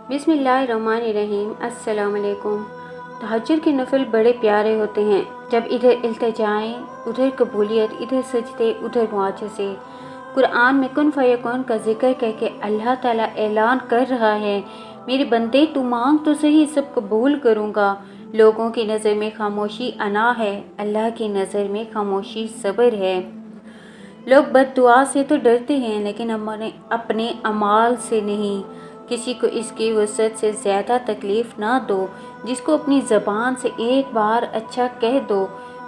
बिस्मिल्लाहिर्रहमानिर्रहीम। अस्सलाम वालेकुम। तहज्जुद के नफल बड़े प्यारे होते हैं। जब इधर इल्तिजाएं, उधर कबूलियत, इधर सजदे, उधर मुआजिज़े। कुरान में कुन फयकून का जिक्र करके अल्लाह ताला ऐलान कर रहा है, मेरे बंदे तू मांग तो सही, सब कबूल करूँगा। लोगों की नज़र में खामोशी अना है, अल्लाह की नज़र में खामोशी सब्र है। लोग बद्दुआ से तो डरते हैं, लेकिन अपने अमाल से नहीं। किसी को इसकी वसअत से ज़्यादा तकलीफ़ ना दो। जिसको अपनी ज़बान से एक बार अच्छा कह दो,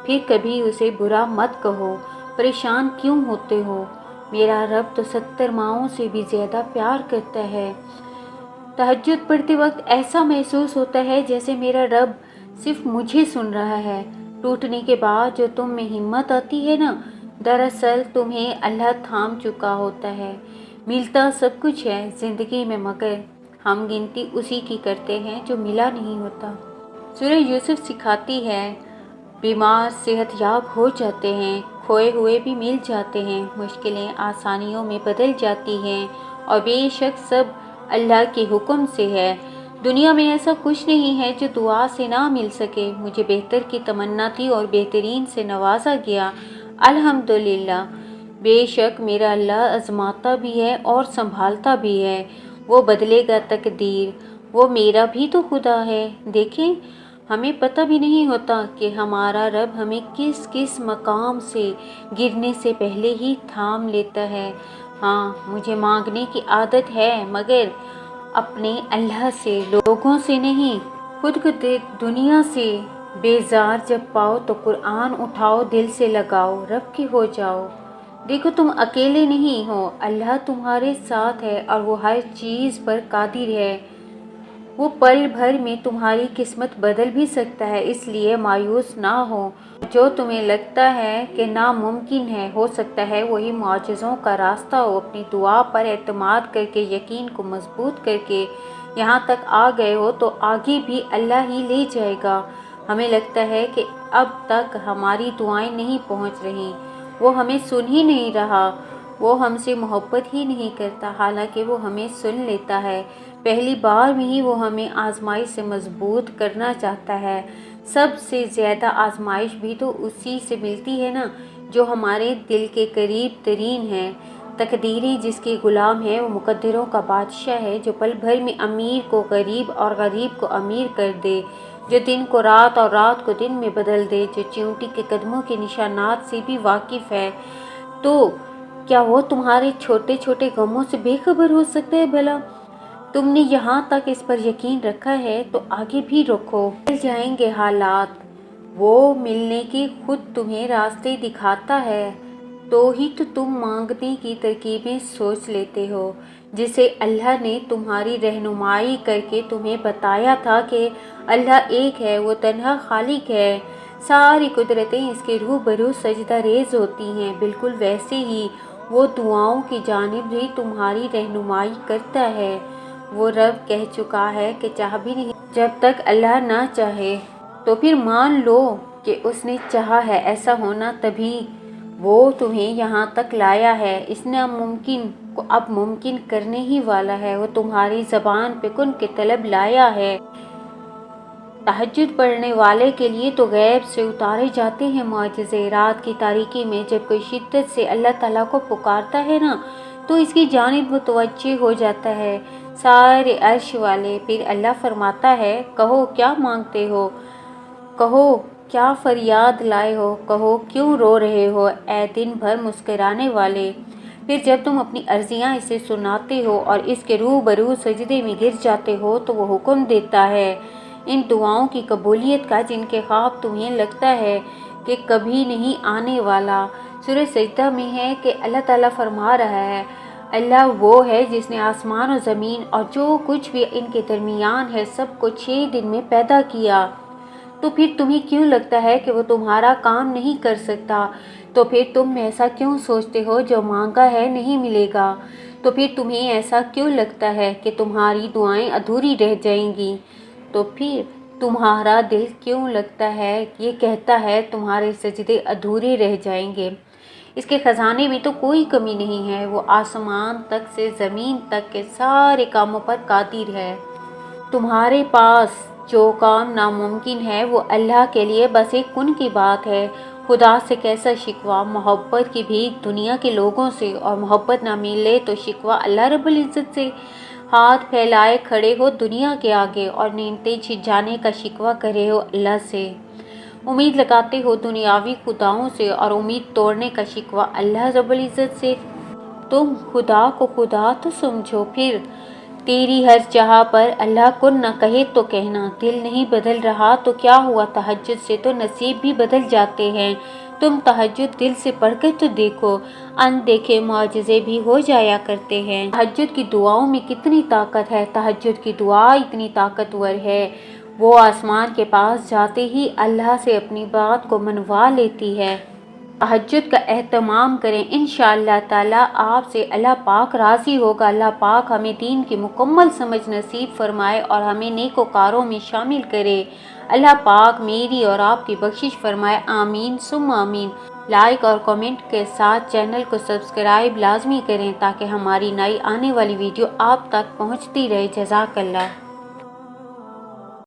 फिर कभी उसे बुरा मत कहो। परेशान क्यों होते हो? मेरा रब तो 70 माओं से भी ज़्यादा प्यार करता है। तहज्जुद पढ़ते वक्त ऐसा महसूस होता है जैसे मेरा रब सिर्फ मुझे सुन रहा है। टूटने के बाद जो तुम में हिम्मत आती है ना, दरअसल तुम्हें अल्लाह थाम चुका होता है। मिलता सब कुछ है ज़िंदगी में, मगर हम गिनती उसी की करते हैं जो मिला नहीं होता। सूरह यूसुफ सिखाती है, बीमार सेहतयाब हो जाते हैं, खोए हुए भी मिल जाते हैं, मुश्किलें आसानियों में बदल जाती हैं, और बेशक सब अल्लाह के हुक्म से है। दुनिया में ऐसा कुछ नहीं है जो दुआ से ना मिल सके। मुझे बेहतर की तमन्ना थी और बेहतरीन से नवाजा गया, अल्हम्दुलिल्लाह। बेशक मेरा अल्लाह आजमाता भी है और संभालता भी है। वो बदलेगा तकदीर, वो मेरा भी तो खुदा है। देखें, हमें पता भी नहीं होता कि हमारा रब हमें किस किस मकाम से गिरने से पहले ही थाम लेता है। हाँ, मुझे मांगने की आदत है, मगर अपने अल्लाह से, लोगों से नहीं। खुद को दुनिया से बेजार जब पाओ तो कुरान उठाओ, दिल से लगाओ, रब की हो जाओ। देखो, तुम अकेले नहीं हो, अल्लाह तुम्हारे साथ है और वो हर चीज़ पर कादिर है। वो पल भर में तुम्हारी किस्मत बदल भी सकता है, इसलिए मायूस ना हो। जो तुम्हें लगता है कि नामुमकिन है, हो सकता है वही मुआजिज़ों का रास्ता हो। अपनी दुआ पर एतमाद करके, यकीन को मजबूत करके यहाँ तक आ गए हो तो आगे भी अल्लाह ही ले जाएगा। हमें लगता है कि अब तक हमारी दुआएं नहीं पहुँच रही, वो हमें सुन ही नहीं रहा, वो हमसे मोहब्बत ही नहीं करता, हालांकि वो हमें सुन लेता है। पहली बार में ही वो हमें आजमाइश से मजबूत करना चाहता है। सबसे ज़्यादा आजमाइश भी तो उसी से मिलती है ना, जो हमारे दिल के करीब तरीन है। तकदीरें जिसके गुलाम है, वो मुकद्दरों का बादशाह है, जो पल भर में अमीर को गरीब और गरीब को अमीर कर दे, जो दिन को रात और रात को दिन में बदल दे, जो चींटी के कदमों के निशानात से भी वाकिफ़ है। तो क्या वो तुम्हारे छोटे छोटे गमों से बेखबर हो सकता है? भला तुमने यहाँ तक इस पर यकीन रखा है तो आगे भी रखो। मिल जाएंगे हालात, वो मिलने के खुद तुम्हें रास्ते दिखाता है, तो ही तो तुम मांगने की तरकीबें सोच लेते हो। जिसे अल्लाह ने तुम्हारी रहनुमाई करके तुम्हें बताया था कि अल्लाह एक है, वो तन्हा खालिक है, सारी कुदरतें इसके रूबरू सजदा रेज होती हैं, बिल्कुल वैसे ही वो दुआओं की जानिब भी तुम्हारी रहनुमाई करता है। वो रब कह चुका है कि चाह भी नहीं, जब तक अल्लाह ना चाहे। तो फिर मान लो कि उसने चाहा है ऐसा होना, तभी वो तुम्हें यहाँ तक लाया है। इस नामुमकिन को अब मुमकिन करने ही वाला है। वो तुम्हारी ज़बान पे कुन के तलब लाया है। तहज्जुद पढ़ने वाले के लिए तो गैब से उतारे जाते हैं मुआजिज़े। रात की तारीकी में जब कोई शिद्दत से अल्लाह ताला को पुकारता है ना, तो इसकी जानिब मुतवज्जे हो जाता है सारे अर्श वाले। फिर अल्लाह फरमाता है, कहो क्या मांगते हो, कहो क्या फरियाद लाए हो, कहो क्यों रो रहे हो ए दिन भर मुस्कराने वाले। फिर जब तुम अपनी अर्जियां इसे सुनाते हो और इसके रूबरू सजदे में गिर जाते हो, तो वो हुक्म देता है इन दुआओं की कबूलियत का, जिनके ख्वाब तुम्हें लगता है कि कभी नहीं आने वाला। सूरह सजदा में है कि अल्लाह ताला फरमा रहा है, अल्लाह वो है जिसने आसमान और ज़मीन और जो कुछ भी इनके दरमियान है सबको 6 दिन में पैदा किया। तो फिर तुम्हें क्यों लगता है कि वो तुम्हारा काम नहीं कर सकता? तो फिर तुम ऐसा क्यों सोचते हो जो मांगा है नहीं मिलेगा? तो फिर तुम्हें ऐसा क्यों लगता है कि तुम्हारी दुआएं अधूरी रह जाएंगी? तो फिर तुम्हारा दिल क्यों लगता है, ये कहता है तुम्हारे सजदे अधूरे रह जाएंगे? इसके ख़जाने में तो कोई कमी नहीं है। वो आसमान तक से ज़मीन तक के सारे कामों पर कादिर है। تمہارے پاس جو کام ناممکن ہے وہ اللہ کے لیے بس ایک کن کی بات ہے۔ خدا سے کیسا شکوہ، محبت کی بھیک دنیا کے لوگوں سے، اور محبت نہ ملے تو شکوہ اللہ رب العزت سے۔ ہاتھ پھیلائے کھڑے ہو دنیا کے آگے اور نعمتیں چھن جانے کا شکوہ کرے ہو اللہ سے۔ امید لگاتے ہو دنیاوی خداؤں سے اور امید توڑنے کا شکوہ اللہ رب العزت سے۔ تم خدا کو خدا تو سمجھو، پھر تیری ہر چاہ پر اللہ کن نہ کہے تو کہنا۔ دل نہیں بدل رہا تو کیا ہوا، تہجد سے تو نصیب بھی بدل جاتے ہیں۔ تم تہجد دل سے پڑھ کر تو دیکھو، اندیکھے معجزے بھی ہو جایا کرتے ہیں۔ تہجد کی دعاؤں میں کتنی طاقت ہے، تہجد کی دعا اتنی طاقتور ہے، وہ آسمان کے پاس جاتے ہی اللہ سے اپنی بات کو منوا لیتی ہے۔ تہجد کا اہتمام کریں، انشاءاللہ تعالی آپ سے اللہ پاک راضی ہوگا۔ اللہ پاک ہمیں دین کی مکمل سمجھ نصیب فرمائے اور ہمیں نیکوکاروں میں شامل کرے۔ اللہ پاک میری اور آپ کی بخشش فرمائے، آمین ثم آمین۔ لائک اور کمنٹ کے ساتھ چینل کو سبسکرائب لازمی کریں تاکہ ہماری نئی آنے والی ویڈیو آپ تک پہنچتی رہے۔ جزاک اللہ۔